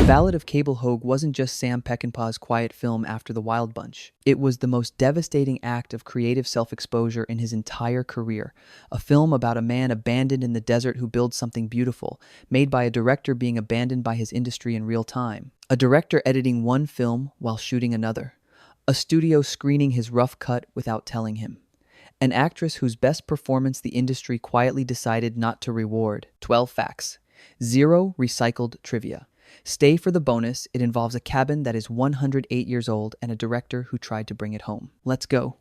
Ballad of Cable Hogue wasn't just Sam Peckinpah's quiet film after The Wild Bunch. It was the most devastating act of creative self-exposure in his entire career. A film about a man abandoned in the desert who builds something beautiful, made by a director being abandoned by his industry in real time. A director editing one film while shooting another. A studio screening his rough cut without telling him. An actress whose best performance the industry quietly decided not to reward. 12 facts. 0 recycled trivia. Stay for the bonus. It involves a cabin that is 108 years old and a director who tried to bring it home. Let's go.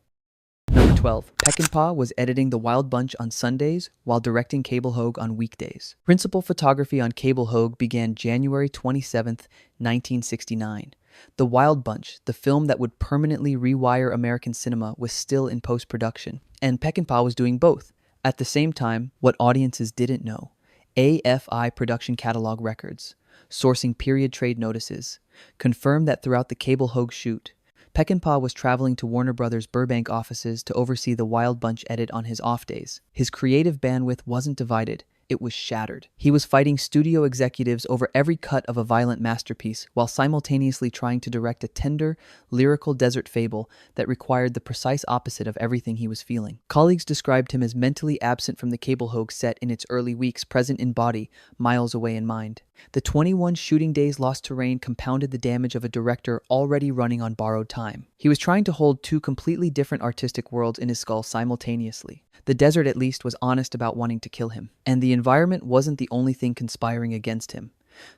Number 12. Peckinpah was editing The Wild Bunch on Sundays while directing Cable Hogue on weekdays. Principal photography on Cable Hogue began January 27, 1969. The Wild Bunch, the film that would permanently rewire American cinema, was still in post-production, and Peckinpah was doing both. At the same time, what audiences didn't know: AFI production catalog records, sourcing period trade notices, confirmed that throughout the Cable Hogue shoot, Peckinpah was traveling to Warner Brothers' Burbank offices to oversee the Wild Bunch edit on his off days. His creative bandwidth wasn't divided, it was shattered. He was fighting studio executives over every cut of a violent masterpiece while simultaneously trying to direct a tender, lyrical desert fable that required the precise opposite of everything he was feeling. Colleagues described him as mentally absent from the Cable Hogue set in its early weeks, present in body, miles away in mind. The 21 shooting days lost to rain compounded the damage of a director already running on borrowed time. He was trying to hold two completely different artistic worlds in his skull simultaneously. The desert, at least, was honest about wanting to kill him. And the environment wasn't the only thing conspiring against him.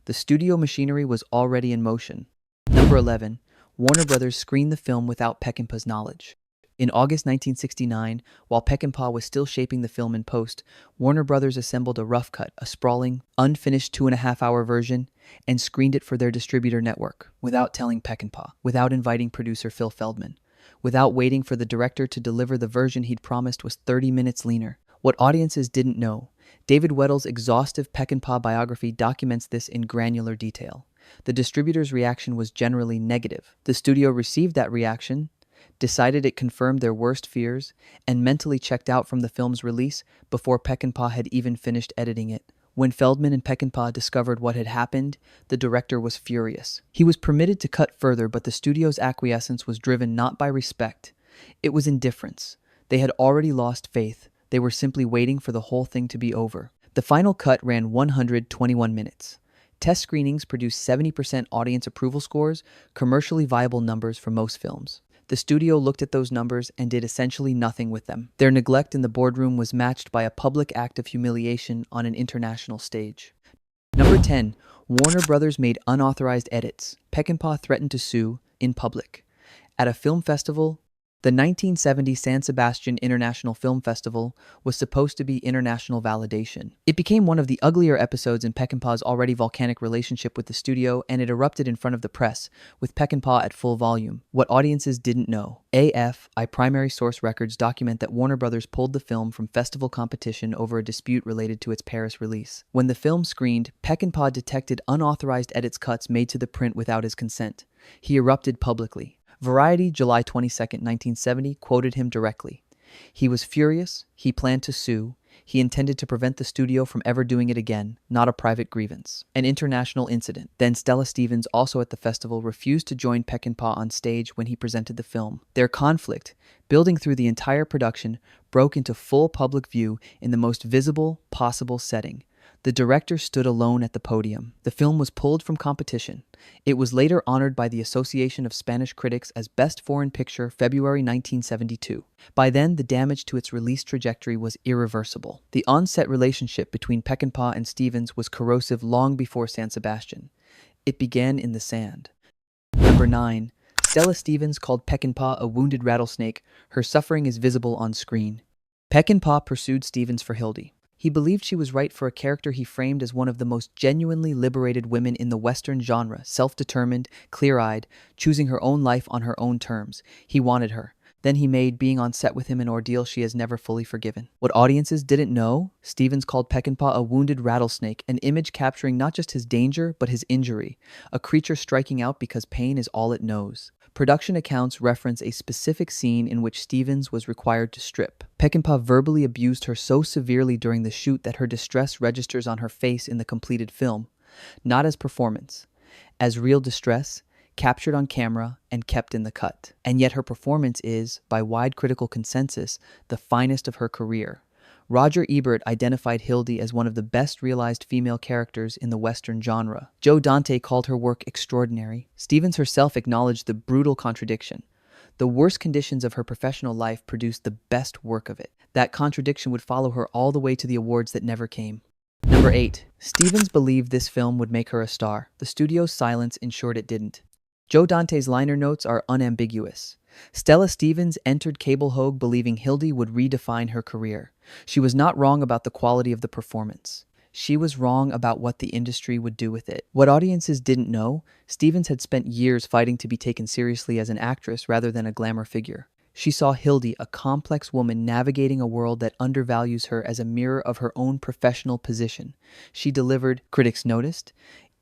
The studio machinery was already in motion. Number 11. Warner Brothers screened the film without Peckinpah's knowledge. In August 1969, while Peckinpah was still shaping the film in post, Warner Brothers assembled a rough cut, a sprawling, unfinished 2.5-hour version, and screened it for their distributor network, without telling Peckinpah, without inviting producer Phil Feldman, without waiting for the director to deliver the version he'd promised was 30 minutes leaner. What audiences didn't know: David Weddle's exhaustive Peckinpah biography documents this in granular detail. The distributor's reaction was generally negative. The studio received that reaction, decided it confirmed their worst fears, and mentally checked out from the film's release before Peckinpah had even finished editing it. When Feldman and Peckinpah discovered what had happened, the director was furious. He was permitted to cut further, but the studio's acquiescence was driven not by respect. It was indifference. They had already lost faith. They were simply waiting for the whole thing to be over. The final cut ran 121 minutes. Test screenings produced 70% audience approval scores, commercially viable numbers for most films. The studio looked at those numbers and did essentially nothing with them. Their neglect in the boardroom was matched by a public act of humiliation on an international stage. Number 10. Warner Brothers made unauthorized edits. Peckinpah threatened to sue in public. At a film festival, the 1970 San Sebastian International Film Festival was supposed to be international validation. It became one of the uglier episodes in Peckinpah's already volcanic relationship with the studio, and it erupted in front of the press, with Peckinpah at full volume. What audiences didn't know: AFI primary source records document that Warner Brothers pulled the film from festival competition over a dispute related to its Paris release. When the film screened, Peckinpah detected unauthorized edits cuts made to the print without his consent. He erupted publicly. Variety, July 22, 1970, quoted him directly. He was furious, he planned to sue, he intended to prevent the studio from ever doing it again, not a private grievance. An international incident. Then Stella Stevens, also at the festival, refused to join Peckinpah on stage when he presented the film. Their conflict, building through the entire production, broke into full public view in the most visible possible setting. The director stood alone at the podium. The film was pulled from competition. It was later honored by the Association of Spanish Critics as Best Foreign Picture, February 1972. By then, the damage to its release trajectory was irreversible. The on-set relationship between Peckinpah and Stevens was corrosive long before San Sebastian. It began in the sand. Number 9. Stella Stevens called Peckinpah a wounded rattlesnake. Her suffering is visible on screen. Peckinpah pursued Stevens for Hildy. He believed she was right for a character he framed as one of the most genuinely liberated women in the Western genre, self-determined, clear-eyed, choosing her own life on her own terms. He wanted her. Then he made being on set with him an ordeal she has never fully forgiven. What audiences didn't know: Stevens called Peckinpah a wounded rattlesnake, an image capturing not just his danger, but his injury, a creature striking out because pain is all it knows. Production accounts reference a specific scene in which Stevens was required to strip. Peckinpah verbally abused her so severely during the shoot that her distress registers on her face in the completed film, not as performance. as real distress, captured on camera and kept in the cut. And yet her performance is, by wide critical consensus, the finest of her career. Roger Ebert identified Hildy as one of the best realized female characters in the Western genre. Joe Dante called her work extraordinary. Stevens herself acknowledged the brutal contradiction. The worst conditions of her professional life produced the best work of it. That contradiction would follow her all the way to the awards that never came. Number 8. Stevens believed this film would make her a star. The studio's silence ensured it didn't. Joe Dante's liner notes are unambiguous. Stella Stevens entered Cable Hogue believing Hildy would redefine her career. She was not wrong about the quality of the performance. She was wrong about what the industry would do with it. What audiences didn't know, Stevens had spent years fighting to be taken seriously as an actress rather than a glamour figure. She saw Hildy, a complex woman navigating a world that undervalues her as a mirror of her own professional position. She delivered, critics noticed.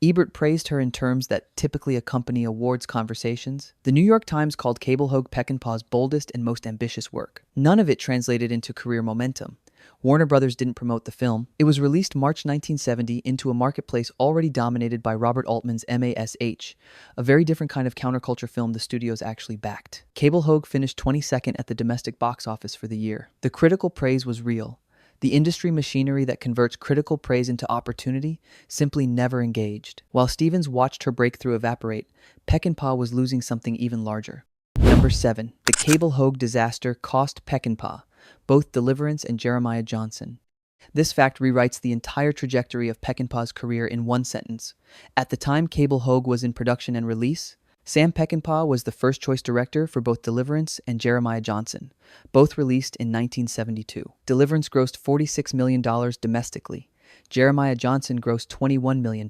Ebert praised her in terms that typically accompany awards conversations. The New York Times called Cable Hogue Peckinpah's boldest and most ambitious work. None of it translated into career momentum. Warner Brothers didn't promote the film. It was released March 1970 into a marketplace already dominated by Robert Altman's MASH, a very different kind of counterculture film the studios actually backed. Cable Hogue finished 22nd at the domestic box office for the year. The critical praise was real. The industry machinery that converts critical praise into opportunity simply never engaged. While Stevens watched her breakthrough evaporate, Peckinpah was losing something even larger. Number 7. The Cable Hogue disaster cost Peckinpah both Deliverance and Jeremiah Johnson. This fact rewrites the entire trajectory of Peckinpah's career in one sentence. At the time Cable Hogue was in production and release, Sam Peckinpah was the first-choice director for both Deliverance and Jeremiah Johnson, both released in 1972. Deliverance grossed $46 million domestically. Jeremiah Johnson grossed $21 million.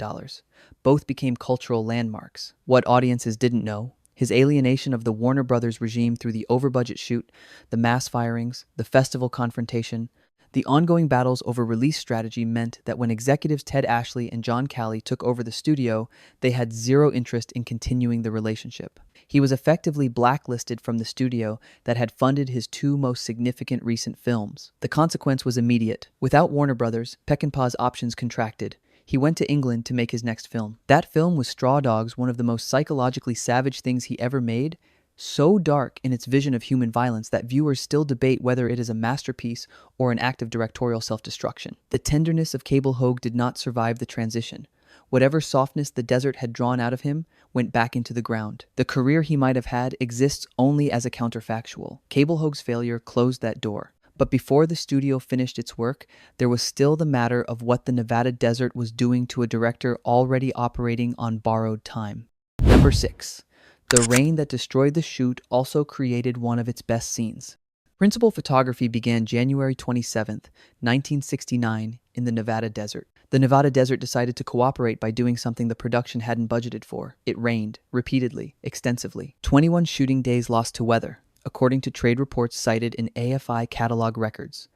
Both became cultural landmarks. What audiences didn't know, his alienation of the Warner Brothers regime through the over-budget shoot, the mass firings, the festival confrontation, the ongoing battles over release strategy meant that when executives Ted Ashley and John Calley took over the studio, they had zero interest in continuing the relationship. He was effectively blacklisted from the studio that had funded his two most significant recent films. The consequence was immediate. Without Warner Brothers, Peckinpah's options contracted. He went to England to make his next film. That film was Straw Dogs, one of the most psychologically savage things he ever made, so dark in its vision of human violence that viewers still debate whether it is a masterpiece or an act of directorial self-destruction. The tenderness of Cable Hogue did not survive the transition. Whatever softness the desert had drawn out of him went back into the ground. The career he might have had exists only as a counterfactual. Cable Hogue's failure closed that door. But before the studio finished its work, there was still the matter of what the Nevada desert was doing to a director already operating on borrowed time. Number 6. The rain that destroyed the shoot also created one of its best scenes. Principal photography began January 27, 1969, in the Nevada desert. The Nevada desert decided to cooperate by doing something the production hadn't budgeted for. It rained, repeatedly, extensively. 21 shooting days lost to weather, according to trade reports cited in AFI catalog records.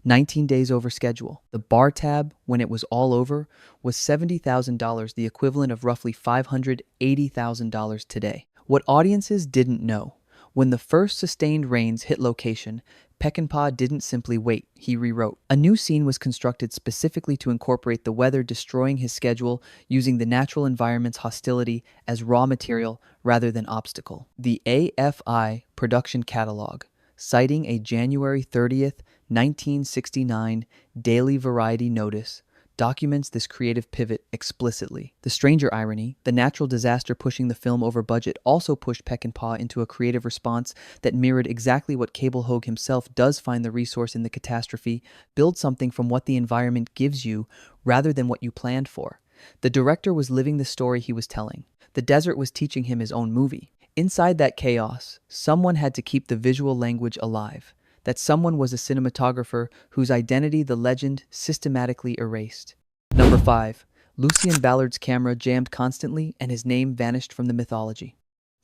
19 days over schedule. The bar tab, when it was all over, was $70,000, the equivalent of roughly $580,000 today. What audiences didn't know. When the first sustained rains hit location, Peckinpah didn't simply wait, he rewrote. A new scene was constructed specifically to incorporate the weather destroying his schedule, using the natural environment's hostility as raw material rather than obstacle. The AFI production catalog, citing a January 30th, 1969 Daily Variety notice, documents this creative pivot explicitly. The stranger irony, the natural disaster pushing the film over budget also pushed Peckinpah into a creative response that mirrored exactly what Cable Hogue himself does find the resource in the catastrophe: build something from what the environment gives you rather than what you planned for. The director was living the story he was telling. The desert was teaching him his own movie. Inside that chaos, someone had to keep the visual language alive. That someone was a cinematographer whose identity the legend systematically erased. Number 5. Lucien Ballard's camera jammed constantly and his name vanished from the mythology.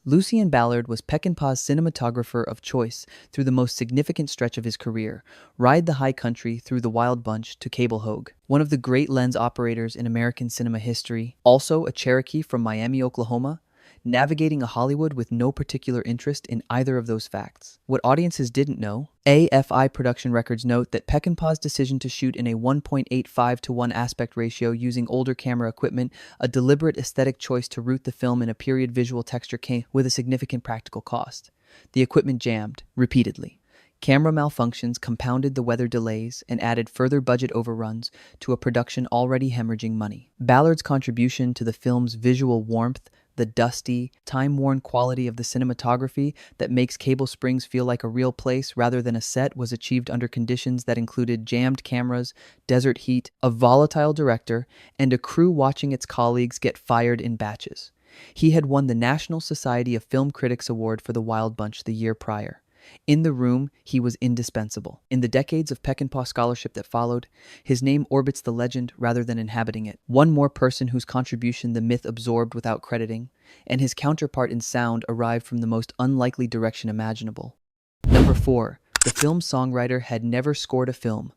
Lucien Ballard was Peckinpah's cinematographer of choice through the most significant stretch of his career, Ride the High Country through the Wild Bunch to Cable Hogue. One of the great lens operators in American cinema history, also a Cherokee from Miami, Oklahoma, navigating a Hollywood with no particular interest in either of those facts. What audiences didn't know: AFI production records note that Peckinpah's decision to shoot in a 1.85 to 1 aspect ratio using older camera equipment, a deliberate aesthetic choice to root the film in a period visual texture, came with a significant practical cost. The equipment jammed repeatedly. Camera malfunctions compounded the weather delays and added further budget overruns to a production already hemorrhaging money. Ballard's contribution to the film's visual warmth, the dusty, time-worn quality of the cinematography that makes Cable Springs feel like a real place rather than a set, was achieved under conditions that included jammed cameras, desert heat, a volatile director, and a crew watching its colleagues get fired in batches. He had won the National Society of Film Critics Award for The Wild Bunch the year prior. In the room, he was indispensable. In the decades of Peckinpah scholarship that followed, his name orbits the legend rather than inhabiting it. One more person whose contribution the myth absorbed without crediting, and his counterpart in sound arrived from the most unlikely direction imaginable. Number 4. The film's songwriter had never scored a film.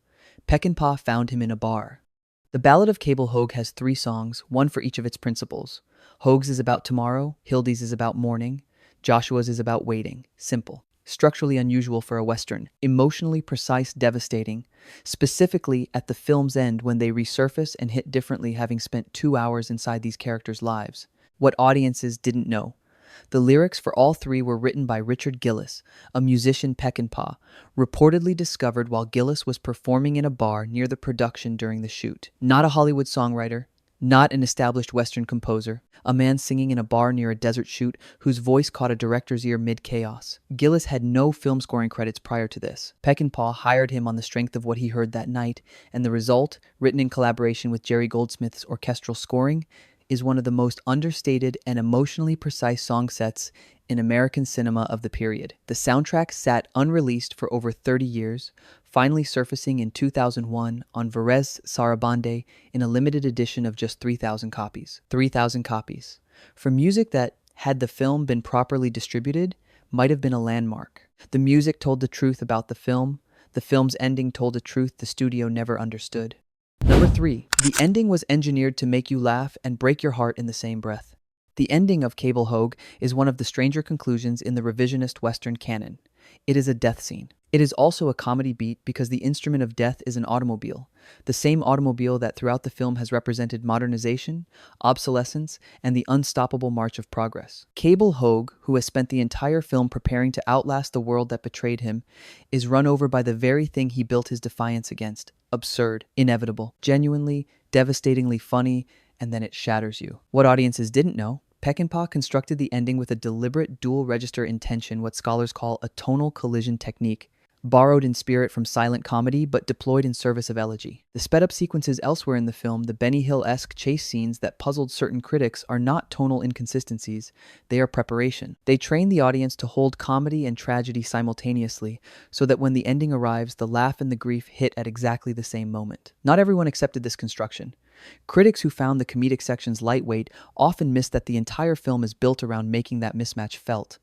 Peckinpah found him in a bar. The Ballad of Cable Hogue has 3 songs, one for each of its principles. Hogue's is about tomorrow, Hildy's is about morning, Joshua's is about waiting. Simple. Structurally unusual for a Western, emotionally precise, devastating, specifically at the film's end when they resurface and hit differently, having spent 2 hours inside these characters' lives. What audiences didn't know: the lyrics for all 3 were written by Richard Gillis, a musician Peckinpah reportedly discovered while Gillis was performing in a bar near the production during the shoot. Not a Hollywood songwriter, not an established Western composer, a man singing in a bar near a desert shoot whose voice caught a director's ear mid-chaos. Gillis had no film scoring credits prior to this. Peckinpah hired him on the strength of what he heard that night, and the result, written in collaboration with Jerry Goldsmith's orchestral scoring, is one of the most understated and emotionally precise song sets in American cinema of the period. The soundtrack sat unreleased for over 30 years, finally surfacing in 2001 on Varese Sarabande in a limited edition of just 3,000 copies. 3,000 copies. For music that, had the film been properly distributed, might have been a landmark. The music told the truth about the film. The film's ending told a truth the studio never understood. Number 3. The ending was engineered to make you laugh and break your heart in the same breath. The ending of Cable Hogue is one of the stranger conclusions in the revisionist Western canon. It is a death scene. It is also a comedy beat because the instrument of death is an automobile, the same automobile that throughout the film has represented modernization, obsolescence, and the unstoppable march of progress. Cable Hogue, who has spent the entire film preparing to outlast the world that betrayed him, is run over by the very thing he built his defiance against. Absurd, inevitable, genuinely, devastatingly funny, and then it shatters you. What audiences didn't know: Peckinpah constructed the ending with a deliberate dual-register intention, what scholars call a tonal collision technique, borrowed in spirit from silent comedy but deployed in service of elegy. The sped-up sequences elsewhere in the film, the Benny Hill-esque chase scenes that puzzled certain critics, are not tonal inconsistencies, they are preparation. They train the audience to hold comedy and tragedy simultaneously, so that when the ending arrives, the laugh and the grief hit at exactly the same moment. Not everyone accepted this construction. Critics who found the comedic sections lightweight often missed that the entire film is built around making that mismatch felt.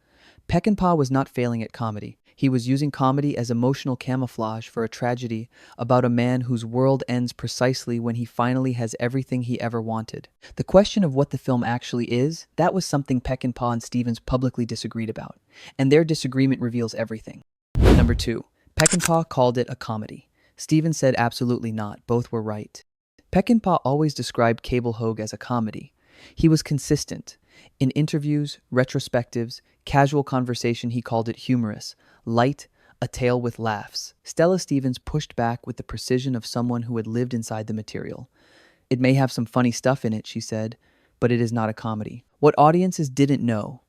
Peckinpah was not failing at comedy. He was using comedy as emotional camouflage for a tragedy about a man whose world ends precisely when he finally has everything he ever wanted. The question of what the film actually is, that was something Peckinpah and Stevens publicly disagreed about, and their disagreement reveals everything. Number 2. Peckinpah called it a comedy. Stevens said absolutely not. Both were right. Peckinpah always described Cable Hogue as a comedy. He was consistent. In interviews, retrospectives, casual conversation, he called it humorous, light, a tale with laughs. Stella Stevens pushed back with the precision of someone who had lived inside the material. It may have some funny stuff in it, she said, but it is not a comedy. What audiences didn't know: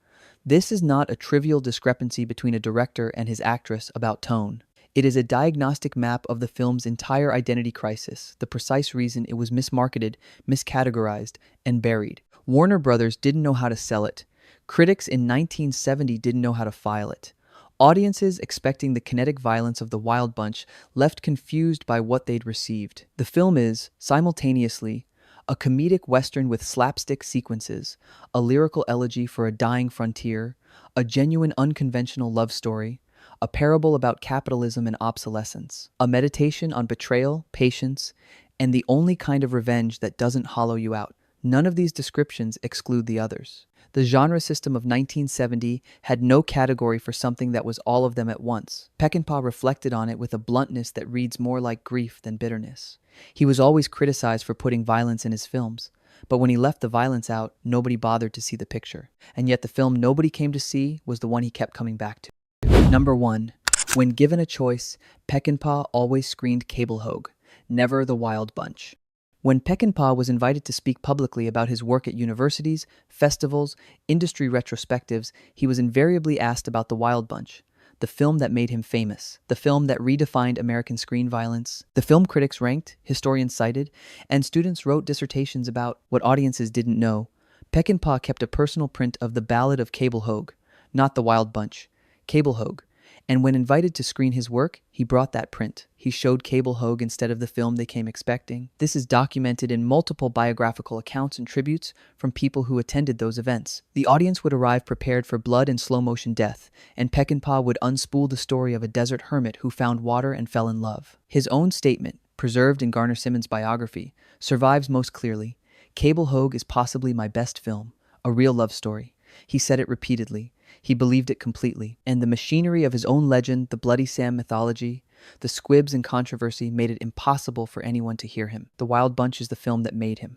this is not a trivial discrepancy between a director and his actress about tone. It is a diagnostic map of the film's entire identity crisis, the precise reason it was mismarketed, miscategorized, and buried. Warner Brothers didn't know how to sell it. Critics in 1970 didn't know how to file it. Audiences expecting the kinetic violence of the Wild Bunch left confused by what they'd received. The film is, simultaneously, a comedic Western with slapstick sequences, a lyrical elegy for a dying frontier, a genuine unconventional love story, a parable about capitalism and obsolescence, a meditation on betrayal, patience, and the only kind of revenge that doesn't hollow you out, None of these descriptions exclude the others. The genre system of 1970 had no category for something that was all of them at once. Peckinpah reflected on it with a bluntness that reads more like grief than bitterness. He was always criticized for putting violence in his films, but when he left the violence out, nobody bothered to see the picture. And yet the film nobody came to see was the one he kept coming back to. Number 1. When given a choice, Peckinpah always screened Cable Hogue, never The Wild Bunch. When Peckinpah was invited to speak publicly about his work at universities, festivals, industry retrospectives, he was invariably asked about The Wild Bunch, the film that made him famous, the film that redefined American screen violence. The film critics ranked, historians cited, and students wrote dissertations about what audiences didn't know. Peckinpah kept a personal print of the Ballad of Cable Hogue, not The Wild Bunch, Cable Hogue. And when invited to screen his work, he brought that print. He showed Cable Hogue instead of the film they came expecting. This is documented in multiple biographical accounts and tributes from people who attended those events. The audience would arrive prepared for blood and slow-motion death, and Peckinpah would unspool the story of a desert hermit who found water and fell in love. His own statement, preserved in Garner Simmons' biography, survives most clearly. Cable Hogue is possibly my best film, a real love story. He said it repeatedly. He believed it completely, and the machinery of his own legend, the Bloody Sam mythology, the squibs and controversy made it impossible for anyone to hear him. The Wild Bunch is the film that made him.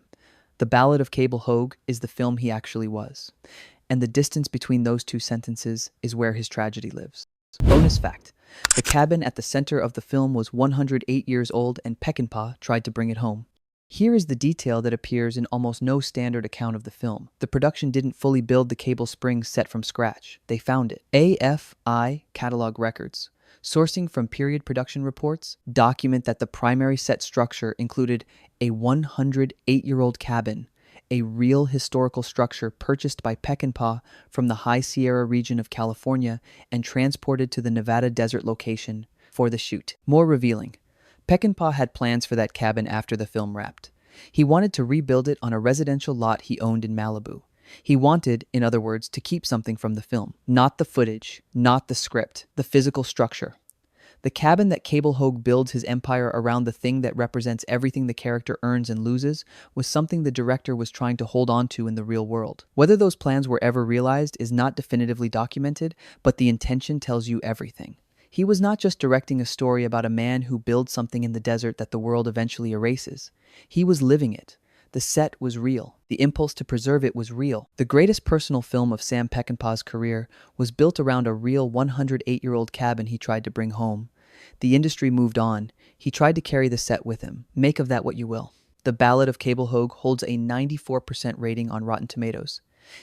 The Ballad of Cable Hogue is the film he actually was. And the distance between those two sentences is where his tragedy lives. Bonus fact: the cabin at the center of the film was 108 years old, and Peckinpah tried to bring it home. Here is the detail that appears in almost no standard account of the film. The production didn't fully build the cable springs set from scratch. They found it. AFI catalog records, sourcing from period production reports, document that the primary set structure included a 108-year-old cabin, a real historical structure purchased by Peckinpah from the High Sierra region of California and transported to the Nevada desert location for the shoot. More revealing: Peckinpah had plans for that cabin after the film wrapped. He wanted to rebuild it on a residential lot he owned in Malibu. He wanted, in other words, to keep something from the film. Not the footage, not the script, the physical structure. The cabin that Cable Hogue builds his empire around, the thing that represents everything the character earns and loses, was something the director was trying to hold on to in the real world. Whether those plans were ever realized is not definitively documented, but the intention tells you everything. He was not just directing a story about a man who builds something in the desert that the world eventually erases. He was living it. The set was real. The impulse to preserve it was real. The greatest personal film of Sam Peckinpah's career was built around a real 108-year-old cabin he tried to bring home. The industry moved on. He tried to carry the set with him. Make of that what you will. The Ballad of Cable Hogue holds a 94% rating on Rotten Tomatoes.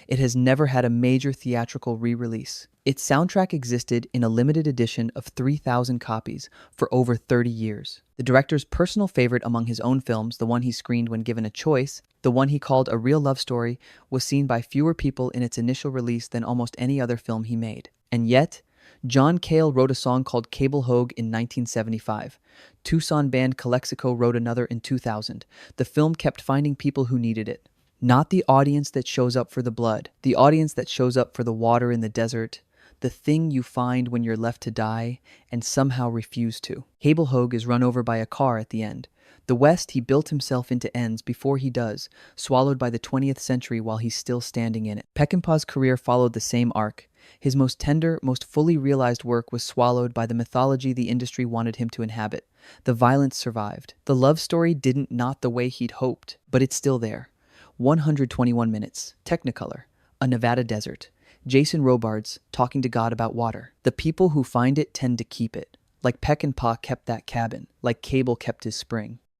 It has never had a major theatrical re-release. Its soundtrack existed in a limited edition of 3,000 copies for over 30 years. The director's personal favorite among his own films, the one he screened when given a choice, the one he called a real love story, was seen by fewer people in its initial release than almost any other film he made. And yet, John Cale wrote a song called Cable Hogue in 1975. Tucson band Calexico wrote another in 2000. The film kept finding people who needed it. Not the audience that shows up for the blood, the audience that shows up for the water in the desert, the thing you find when you're left to die and somehow refuse to. Cable Hogue is run over by a car at the end. The West he built himself into ends before he does, swallowed by the 20th century while he's still standing in it. Peckinpah's career followed the same arc. His most tender, most fully realized work was swallowed by the mythology the industry wanted him to inhabit. The violence survived. The love story didn't not the way he'd hoped, but it's still there. 121 minutes. Technicolor. A Nevada desert. Jason Robards talking to God about water. The people who find it tend to keep it. Like Peckinpah kept that cabin. Like Cable kept his spring.